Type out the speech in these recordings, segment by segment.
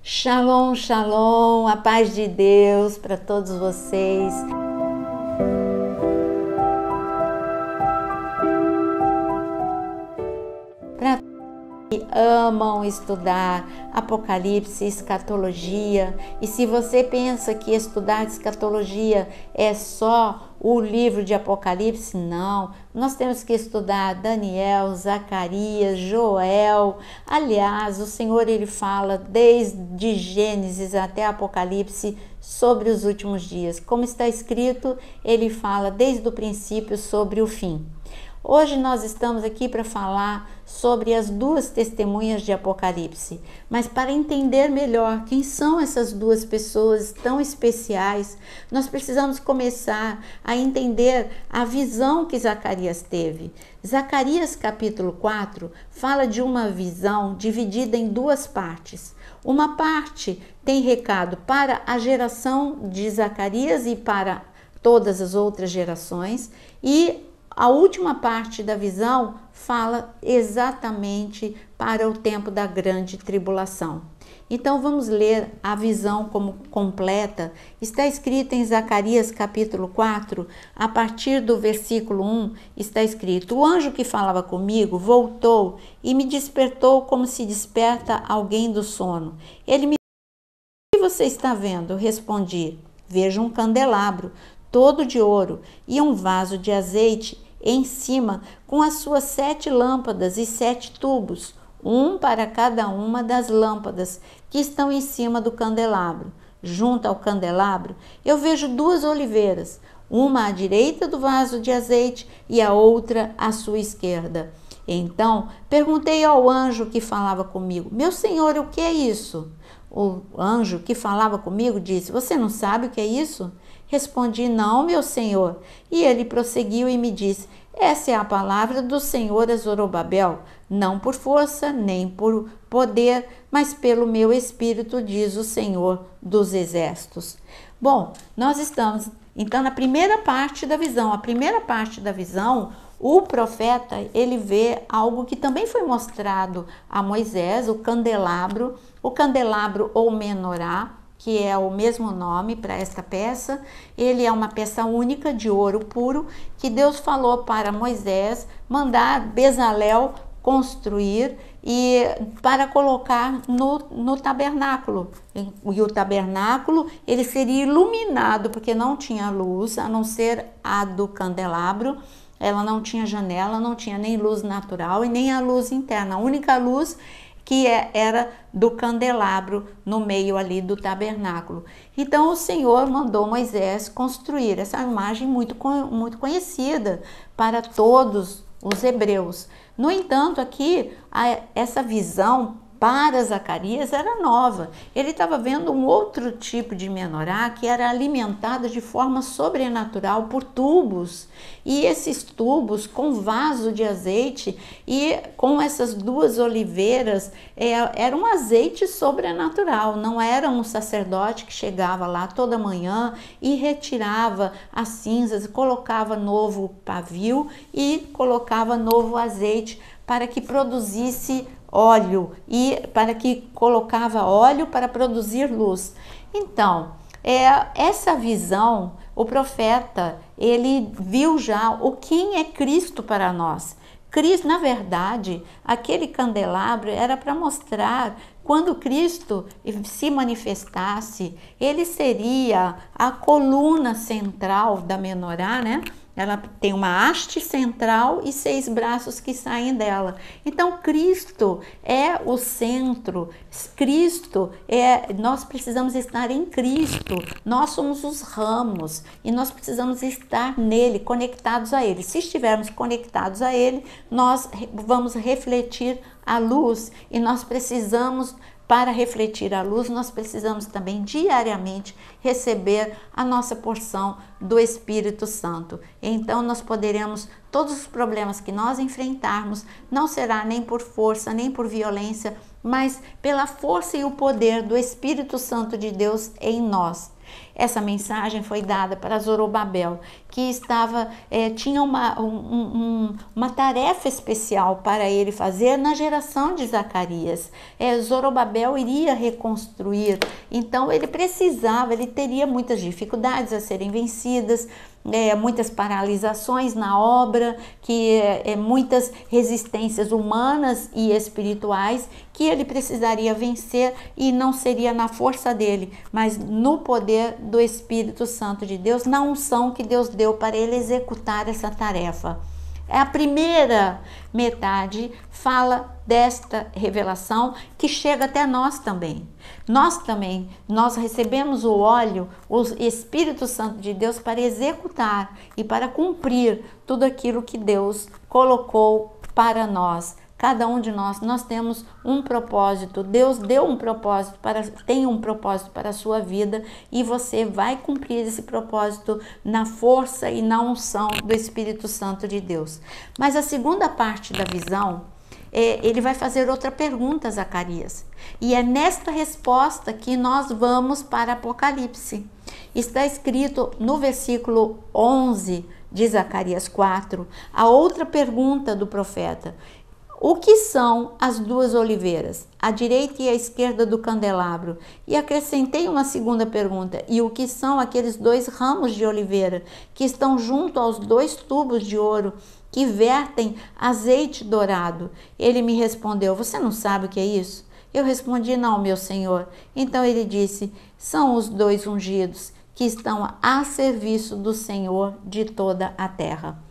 Shalom, shalom, a paz de Deus para todos vocês. Para que amam estudar Apocalipse, escatologia, e se você pensa que estudar escatologia é só o livro de Apocalipse, não. Nós temos que estudar Daniel, Zacarias, Joel. Aliás, o Senhor ele fala desde Gênesis até Apocalipse sobre os últimos dias. Como está escrito, ele fala desde o princípio sobre o fim. Hoje nós estamos aqui para falar sobre as duas testemunhas de Apocalipse, mas para entender melhor quem são essas duas pessoas tão especiais, nós precisamos começar a entender a visão que Zacarias teve. Zacarias capítulo 4 fala de uma visão dividida em duas partes. Uma parte tem recado para a geração de Zacarias e para todas as outras gerações, e a última parte da visão fala exatamente para o tempo da grande tribulação. Então vamos ler a visão como completa. Está escrita em Zacarias capítulo 4, a partir do versículo 1, está escrito: o anjo que falava comigo voltou e me despertou como se desperta alguém do sono. Ele me disse: o que você está vendo? Eu respondi: vejo um candelabro todo de ouro e um vaso de azeite em cima, com as suas 7 lâmpadas e 7 tubos, um para cada uma das lâmpadas que estão em cima do candelabro. Junto ao candelabro, eu vejo 2 oliveiras, uma à direita do vaso de azeite e a outra à sua esquerda. Então, perguntei ao anjo que falava comigo: meu senhor, o que é isso? O anjo que falava comigo disse: você não sabe o que é isso? Respondi: não, meu senhor. E ele prosseguiu e me disse: essa é a palavra do Senhor a Zorobabel, não por força nem por poder, mas pelo meu espírito, diz o Senhor dos exércitos. Bom, nós estamos então na primeira parte da visão. A primeira parte da visão, o profeta, ele vê algo que também foi mostrado a Moisés, o candelabro ou menorá, que é o mesmo nome para esta peça. Ele é uma peça única de ouro puro, que Deus falou para Moisés mandar Bezalel construir e para colocar no tabernáculo. E o tabernáculo ele seria iluminado, porque não tinha luz, a não ser a do candelabro. Ela não tinha janela, não tinha nem luz natural e nem a luz interna. A única luz que era do candelabro no meio ali do tabernáculo. Então o Senhor mandou Moisés construir essa imagem muito conhecida para todos os hebreus. No entanto, aqui essa visão para Zacarias era nova. Ele estava vendo um outro tipo de menorá que era alimentada de forma sobrenatural por tubos. E esses tubos com vaso de azeite e com essas 2 oliveiras, era um azeite sobrenatural. Não era um sacerdote que chegava lá toda manhã e retirava as cinzas, colocava novo pavio e colocava novo azeite para que produzisse óleo e para que colocava óleo para produzir luz. Então, essa visão, o profeta, ele viu já quem é Cristo para nós. Cristo, na verdade, aquele candelabro era para mostrar quando Cristo se manifestasse, ele seria a coluna central da menorá, né? Ela tem uma haste central e 6 braços que saem dela. Então, Cristo é o centro. Nós precisamos estar em Cristo. Nós somos os ramos e nós precisamos estar nele, conectados a ele. Se estivermos conectados a ele, nós vamos refletir a luz e nós precisamos, para refletir a luz, nós precisamos também diariamente receber a nossa porção do Espírito Santo. Então nós poderemos, todos os problemas que nós enfrentarmos, não será nem por força, nem por violência, mas pela força e o poder do Espírito Santo de Deus em nós. essa mensagem foi dada para Zorobabel, que tinha uma tarefa especial para ele fazer na geração de Zacarias. Zorobabel iria reconstruir, então ele teria muitas dificuldades a serem vencidas, muitas paralisações na obra, muitas resistências humanas e espirituais que ele precisaria vencer, e não seria na força dele, mas no poder do Espírito Santo de Deus, na unção que Deus deu para ele executar essa tarefa. A primeira metade fala desta revelação que chega até nós também. Nós recebemos o óleo, o Espírito Santo de Deus para executar e para cumprir tudo aquilo que Deus colocou para nós. Cada um de nós temos um propósito. Deus deu um propósito, tem um propósito para a sua vida, e você vai cumprir esse propósito na força e na unção do Espírito Santo de Deus. Mas a segunda parte da visão, ele vai fazer outra pergunta a Zacarias. E é nesta resposta que nós vamos para Apocalipse. Está escrito no versículo 11 de Zacarias 4, a outra pergunta do profeta. O que são as duas oliveiras, a direita e a esquerda do candelabro? E acrescentei uma segunda pergunta: e o que são aqueles dois ramos de oliveira que estão junto aos dois tubos de ouro que vertem azeite dourado? Ele me respondeu: você não sabe o que é isso? Eu respondi: não, meu senhor. Então ele disse: são os dois ungidos que estão a serviço do Senhor de toda a terra.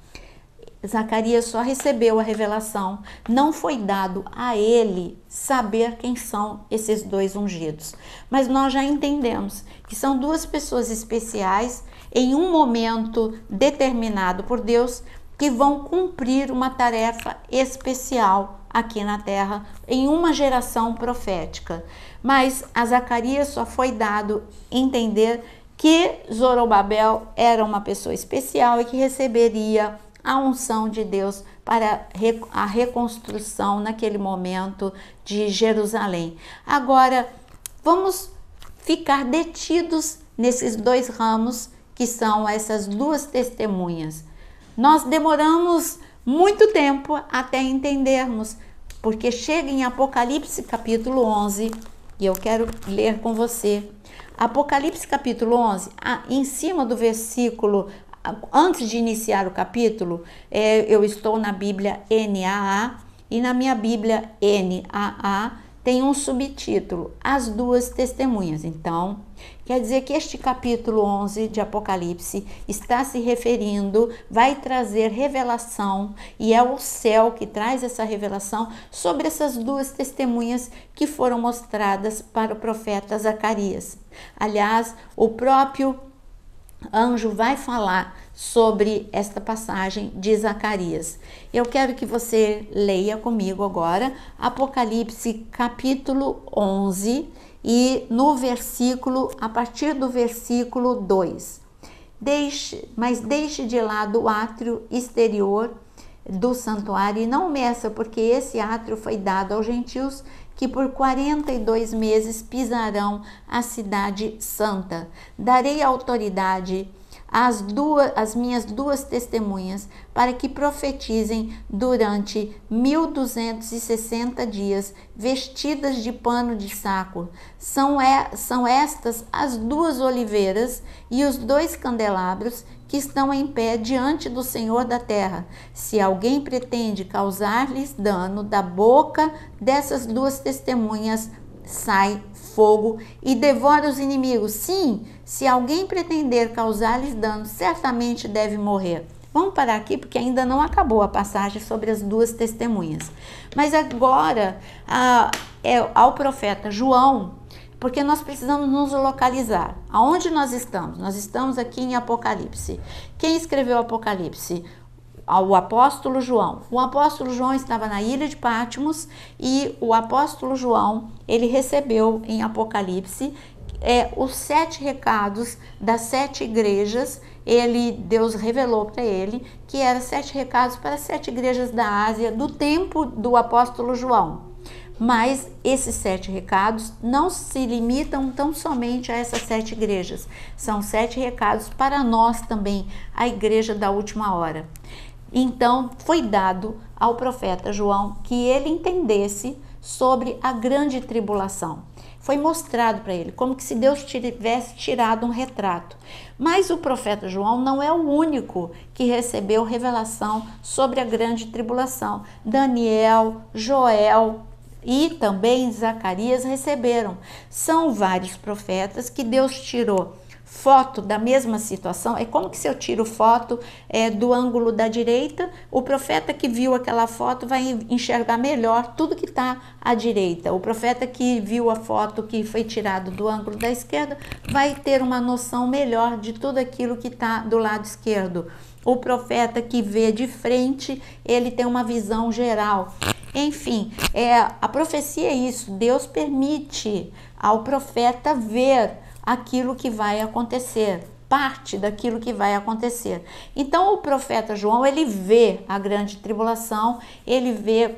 Zacarias só recebeu a revelação, não foi dado a ele saber quem são esses dois ungidos. Mas nós já entendemos que são duas pessoas especiais em um momento determinado por Deus, que vão cumprir uma tarefa especial aqui na terra, em uma geração profética. Mas a Zacarias só foi dado entender que Zorobabel era uma pessoa especial e que receberia a unção de Deus para a reconstrução naquele momento de Jerusalém. Agora, vamos ficar detidos nesses dois ramos que são essas duas testemunhas. Nós demoramos muito tempo até entendermos, porque chega em Apocalipse capítulo 11, e eu quero ler com você. Apocalipse capítulo 11, em cima do versículo, antes de iniciar o capítulo, eu estou na Bíblia NAA, e na minha Bíblia NAA tem um subtítulo: As Duas Testemunhas. Então, quer dizer que este capítulo 11 de Apocalipse está se referindo, vai trazer revelação, e é o céu que traz essa revelação sobre essas duas testemunhas que foram mostradas para o profeta Zacarias. Aliás, o próprio anjo vai falar sobre esta passagem de Zacarias. Eu quero que você leia comigo agora Apocalipse capítulo 11 e no versículo, a partir do versículo 2. Mas deixe de lado o átrio exterior do santuário e não meça, porque esse átrio foi dado aos gentios, que por 42 meses pisarão a cidade santa. Darei autoridade às minhas duas testemunhas para que profetizem durante 1260 dias, vestidas de pano de saco. São estas as duas oliveiras e os dois candelabros que estão em pé diante do Senhor da terra. Se alguém pretende causar-lhes dano, da boca dessas duas testemunhas sai fogo e devora os inimigos. Sim, se alguém pretender causar-lhes dano, certamente deve morrer. Vamos parar aqui porque ainda não acabou a passagem sobre as duas testemunhas. Mas agora, ao profeta João, porque nós precisamos nos localizar. Aonde nós estamos? Nós estamos aqui em Apocalipse. Quem escreveu Apocalipse? O apóstolo João. O apóstolo João estava na ilha de Patmos, e o apóstolo João, ele recebeu em Apocalipse os 7 recados das 7 igrejas. Deus revelou para ele que eram 7 recados para 7 igrejas da Ásia do tempo do apóstolo João. Mas esses 7 recados não se limitam tão somente a essas 7 igrejas. São 7 recados para nós também, a igreja da última hora. Então, foi dado ao profeta João que ele entendesse sobre a grande tribulação. Foi mostrado para ele, como que se Deus tivesse tirado um retrato. Mas o profeta João não é o único que recebeu revelação sobre a grande tribulação. Daniel, Joel e também Zacarias receberam. São vários profetas que Deus tirou foto da mesma situação. É como que se eu tiro foto do ângulo da direita, o profeta que viu aquela foto vai enxergar melhor tudo que está à direita. O profeta que viu a foto que foi tirado do ângulo da esquerda vai ter uma noção melhor de tudo aquilo que está do lado esquerdo. O profeta que vê de frente, ele tem uma visão geral. Enfim, a profecia é isso. Deus permite ao profeta ver aquilo que vai acontecer, parte daquilo que vai acontecer. Então o profeta João, ele vê a grande tribulação, ele vê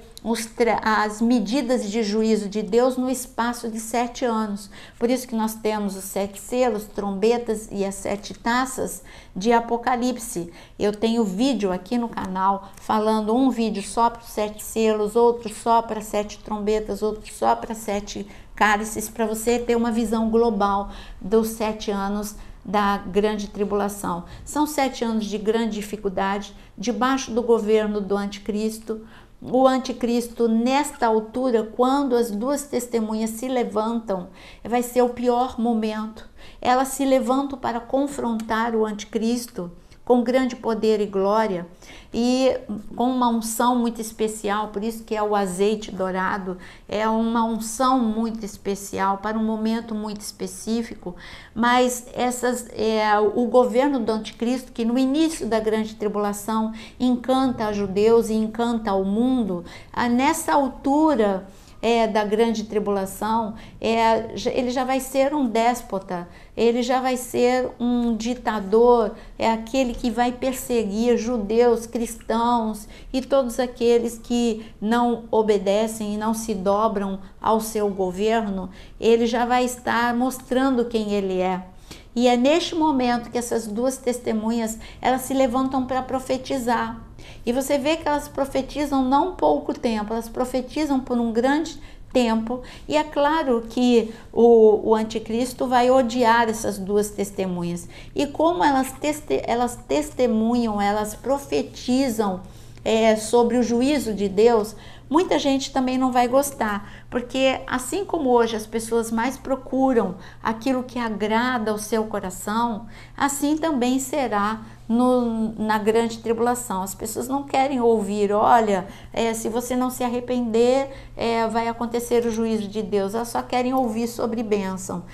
as medidas de juízo de Deus no espaço de 7 anos. Por isso que nós temos os 7 selos, trombetas e as 7 taças de Apocalipse. Eu tenho vídeo aqui no canal falando, um vídeo só para os 7 selos, outro só para 7 trombetas, outro só para 7 cálices, para você ter uma visão global dos 7 anos da grande tribulação. São 7 anos de grande dificuldade, debaixo do governo do anticristo. O anticristo, nesta altura, quando as 2 testemunhas se levantam, vai ser o pior momento. Elas se levantam para confrontar o anticristo com grande poder e glória e com uma unção muito especial, por isso que é o azeite dourado, é uma unção muito especial para um momento muito específico. Mas o governo do anticristo, que no início da grande tribulação encanta a judeus e encanta ao mundo, nessa altura da grande tribulação, ele já vai ser um déspota, ele já vai ser um ditador, é aquele que vai perseguir judeus, cristãos e todos aqueles que não obedecem e não se dobram ao seu governo. Ele já vai estar mostrando quem ele é. E é neste momento que essas 2 testemunhas, elas se levantam para profetizar. E você vê que elas profetizam não pouco tempo, elas profetizam por um grande tempo. E é claro que o anticristo vai odiar essas 2 testemunhas. E como elas testemunham, elas profetizam sobre o juízo de Deus, muita gente também não vai gostar, porque assim como hoje as pessoas mais procuram aquilo que agrada ao seu coração, assim também será na grande tribulação. As pessoas não querem ouvir, olha, se você não se arrepender, vai acontecer o juízo de Deus. Elas só querem ouvir sobre bênção.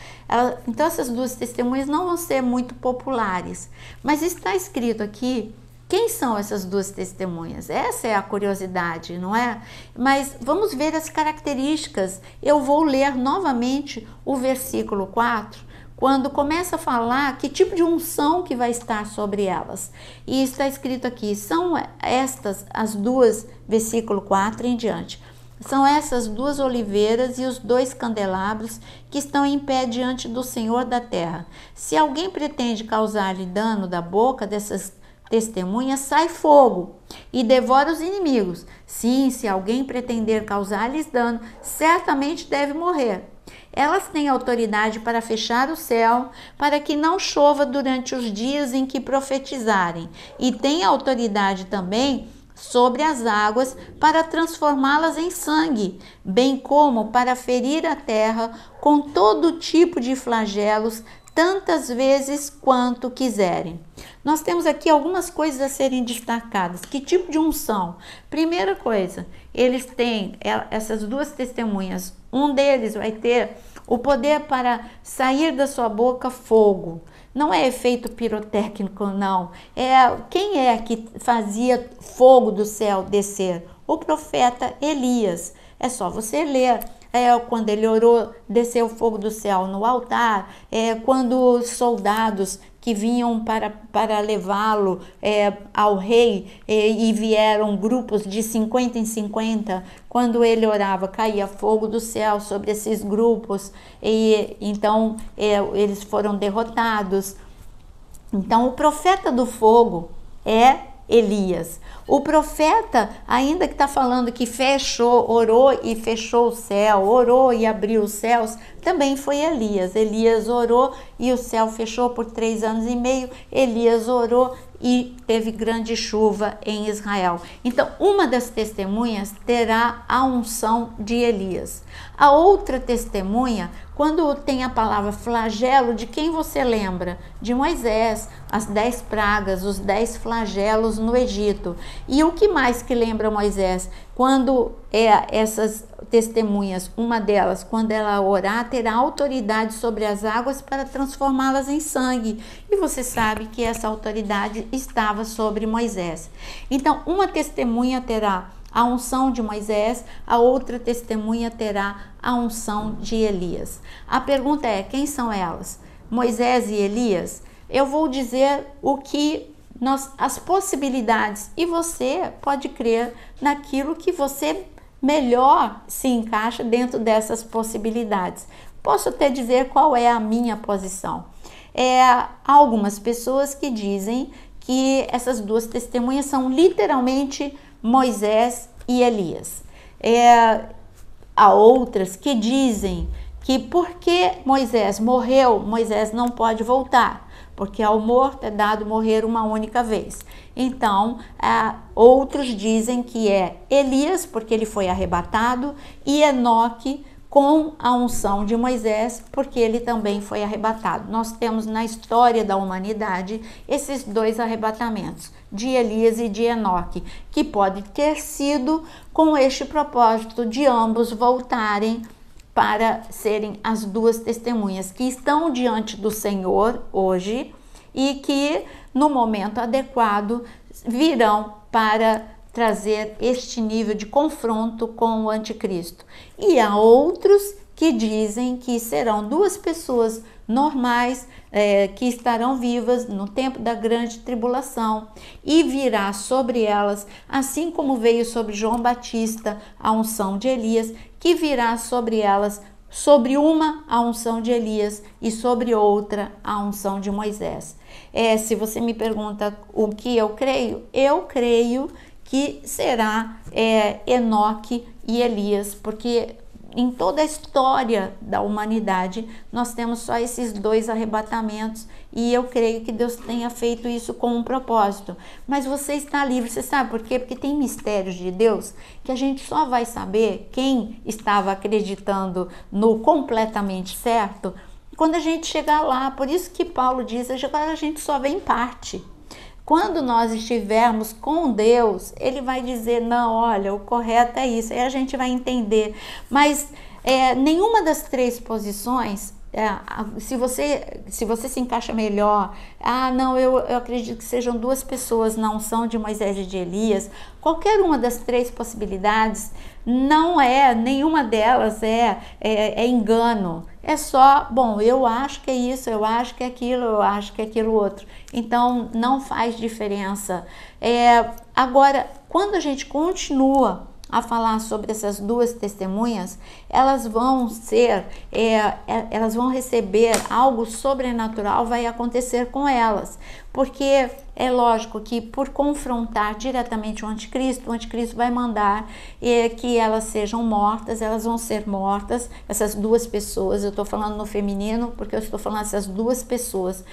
Então essas 2 testemunhas não vão ser muito populares, mas está escrito aqui quem são essas 2 testemunhas. Essa é a curiosidade, não é? Mas vamos ver as características. Eu vou ler novamente o versículo 4, quando começa a falar que tipo de unção que vai estar sobre elas. E está escrito aqui, são estas as 2, versículo 4 em diante. São essas 2 oliveiras e os 2 candelabros que estão em pé diante do Senhor da terra. Se alguém pretende causar-lhe dano da boca dessas testemunhas, sai fogo e devora os inimigos. Sim, se alguém pretender causar-lhes dano, certamente deve morrer. Elas têm autoridade para fechar o céu, para que não chova durante os dias em que profetizarem, e têm autoridade também sobre as águas para transformá-las em sangue, bem como para ferir a terra com todo tipo de flagelos, tantas vezes quanto quiserem. Nós temos aqui algumas coisas a serem destacadas. Que tipo de unção? Primeira coisa, eles têm essas 2 testemunhas. Um deles vai ter o poder para sair da sua boca fogo. Não é efeito pirotécnico, não. Quem é que fazia fogo do céu descer? O profeta Elias. É só você ler quando ele orou, desceu fogo do céu no altar, quando os soldados que vinham para levá-lo ao rei e vieram grupos de 50 em 50, quando ele orava, caía fogo do céu sobre esses grupos e então eles foram derrotados. Então o profeta do fogo é Elias. O profeta, ainda que está falando que orou e fechou o céu, orou e abriu os céus, também foi Elias. Elias orou e o céu fechou por 3 anos e meio. Elias orou e teve grande chuva em Israel. Então, uma das testemunhas terá a unção de Elias. A outra testemunha, quando tem a palavra flagelo, de quem você lembra? De Moisés, as 10 pragas, os 10 flagelos no Egito. E o que mais que lembra Moisés? Quando essas testemunhas, uma delas, quando ela orar, terá autoridade sobre as águas para transformá-las em sangue. E você sabe que essa autoridade estava sobre Moisés. Então, uma testemunha terá a unção de Moisés, a outra testemunha terá a unção de Elias. A pergunta é, quem são elas? Moisés e Elias? Eu vou dizer as possibilidades, e você pode crer naquilo que você melhor se encaixa dentro dessas possibilidades. Posso até dizer qual é a minha posição. Há algumas pessoas que dizem que essas duas testemunhas são literalmente Moisés e Elias. Há outras que dizem que porque Moisés morreu, Moisés não pode voltar, porque ao morto é dado morrer uma única vez. Então, outros dizem que é Elias, porque ele foi arrebatado, e Enoque com a unção de Moisés, porque ele também foi arrebatado. Nós temos na história da humanidade esses 2 arrebatamentos, de Elias e de Enoque, que pode ter sido com este propósito de ambos voltarem para serem as 2 testemunhas que estão diante do Senhor hoje e que no momento adequado virão para trazer este nível de confronto com o anticristo. E há outros que dizem que serão 2 pessoas normais que estarão vivas no tempo da grande tribulação e virá sobre elas, assim como veio sobre João Batista a unção de Elias, que virá sobre elas, sobre uma a unção de Elias e sobre outra a unção de Moisés. Se você me pergunta o que eu creio que será Enoque e Elias, porque em toda a história da humanidade nós temos só esses 2 arrebatamentos e eu creio que Deus tenha feito isso com um propósito. Mas você está livre, você sabe por quê? Porque tem mistérios de Deus que a gente só vai saber quem estava acreditando no completamente certo quando a gente chegar lá. Por isso que Paulo diz, agora a gente só vê em parte. Quando nós estivermos com Deus, Ele vai dizer, não, olha, o correto é isso, aí a gente vai entender. Mas nenhuma das 3 posições, se você se encaixa melhor, não, eu acredito que sejam 2 pessoas na unção de Moisés e de Elias, qualquer uma das 3 possibilidades, nenhuma delas é engano. É só, bom, eu acho que é isso, eu acho que é aquilo, eu acho que é aquilo outro. Então, não faz diferença. Agora, quando a gente continua a falar sobre essas 2 testemunhas, elas vão receber algo sobrenatural, vai acontecer com elas. Porque é lógico que por confrontar diretamente o anticristo vai mandar que elas sejam mortas, elas vão ser mortas, essas 2 pessoas, eu estou falando no feminino, porque eu estou falando essas 2 pessoas,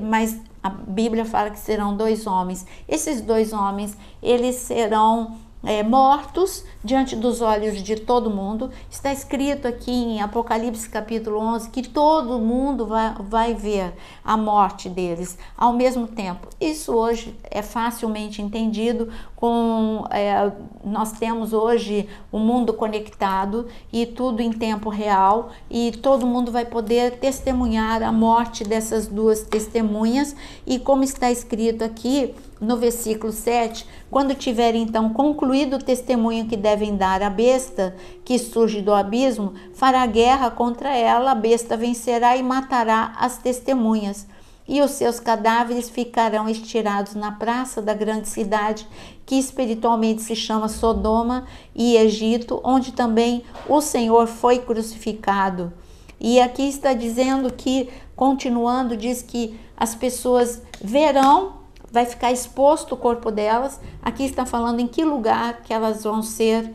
mas a Bíblia fala que serão 2 homens. Esses 2 homens, eles serão mortos diante dos olhos de todo mundo. Está escrito aqui em Apocalipse capítulo 11 que todo mundo vai ver a morte deles ao mesmo tempo. Isso hoje é facilmente entendido nós temos hoje o mundo conectado e tudo em tempo real, e todo mundo vai poder testemunhar a morte dessas 2 testemunhas. E como está escrito aqui no versículo 7, quando tiver então concluído o testemunho que deve devem dar à besta que surge do abismo, fará guerra contra ela, a besta vencerá e matará as testemunhas. E os seus cadáveres ficarão estirados na praça da grande cidade, que espiritualmente se chama Sodoma e Egito, onde também o Senhor foi crucificado. E aqui está dizendo que, continuando, diz que as pessoas verão, vai ficar exposto o corpo delas. Aqui está falando em que lugar que elas vão ser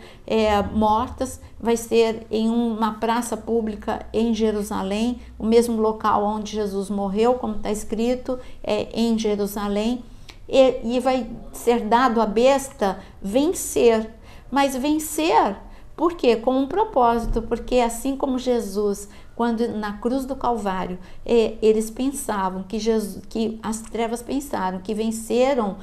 mortas. Vai ser em uma praça pública em Jerusalém, o mesmo local onde Jesus morreu, como está escrito, em Jerusalém. E vai ser dado à besta vencer. Mas vencer, por quê? Com um propósito, porque assim como Jesus, quando na cruz do Calvário, eles pensavam que as trevas pensaram que venceram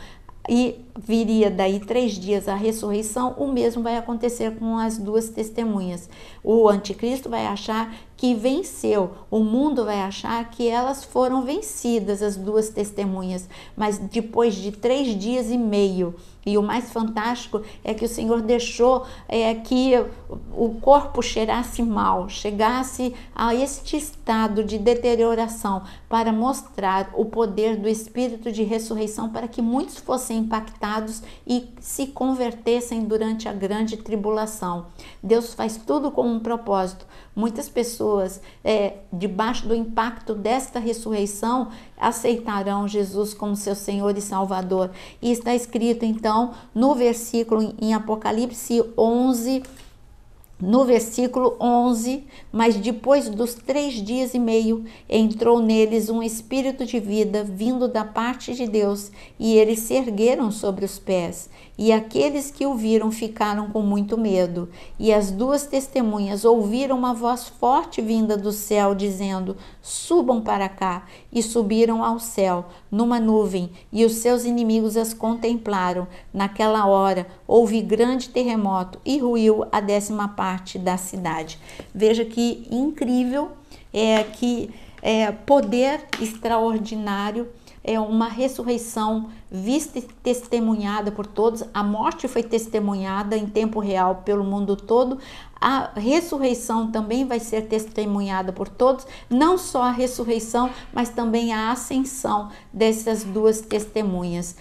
e viria daí 3 dias a ressurreição, o mesmo vai acontecer com as duas testemunhas. O anticristo vai achar que venceu, o mundo vai achar que elas foram vencidas, as duas testemunhas, mas depois de 3 dias e meio, e o mais fantástico é que o Senhor deixou que o corpo cheirasse mal, chegasse a este estado de deterioração, para mostrar o poder do Espírito de ressurreição, para que muitos fossem impactados e se convertessem durante a grande tribulação. Deus faz tudo com um propósito. Muitas pessoas, debaixo do impacto desta ressurreição, aceitarão Jesus como seu Senhor e Salvador. E está escrito então no versículo em Apocalipse 11, no versículo 11, mas depois dos 3 dias e meio, entrou neles um espírito de vida vindo da parte de Deus, e eles se ergueram sobre os pés. E aqueles que o viram ficaram com muito medo. E as duas testemunhas ouviram uma voz forte vinda do céu, dizendo: subam para cá. E subiram ao céu, numa nuvem, e os seus inimigos as contemplaram. Naquela hora houve grande terremoto e ruiu a 10ª parte da cidade. Veja que incrível, que poder extraordinário, uma ressurreição vista e testemunhada por todos. A morte foi testemunhada em tempo real pelo mundo todo. A ressurreição também vai ser testemunhada por todos, não só a ressurreição, mas também a ascensão dessas duas testemunhas.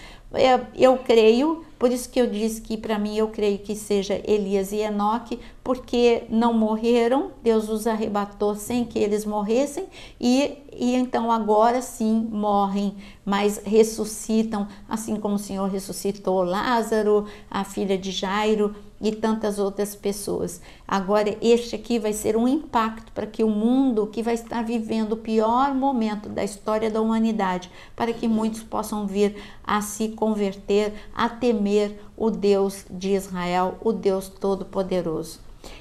Eu creio, por isso que eu disse que para mim eu creio que seja Elias e Enoque, porque não morreram, Deus os arrebatou sem que eles morressem, e então agora sim morrem, mas ressuscitam, assim como o Senhor ressuscitou Lázaro, a filha de Jairo e tantas outras pessoas. Agora este aqui vai ser um impacto para que o mundo, que vai estar vivendo o pior momento da história da humanidade, para que muitos possam vir a se converter, a temer o Deus de Israel, o Deus Todo-Poderoso.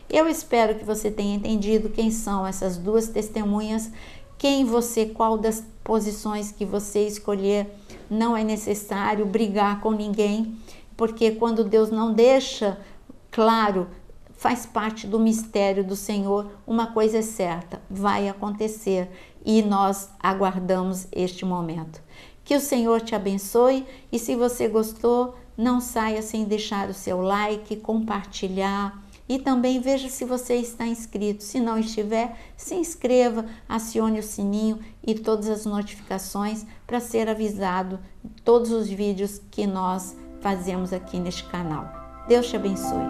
Eu espero que você tenha entendido quem são essas duas testemunhas, qual das posições que você escolher. Não é necessário brigar com ninguém, porque quando Deus não deixa claro, faz parte do mistério do Senhor, uma coisa é certa, vai acontecer, e nós aguardamos este momento. Que o Senhor te abençoe, e se você gostou, não saia sem deixar o seu like, compartilhar, e também veja se você está inscrito. Se não estiver, se inscreva, acione o sininho e todas as notificações para ser avisado de todos os vídeos que nós fazemos aqui neste canal. Deus te abençoe.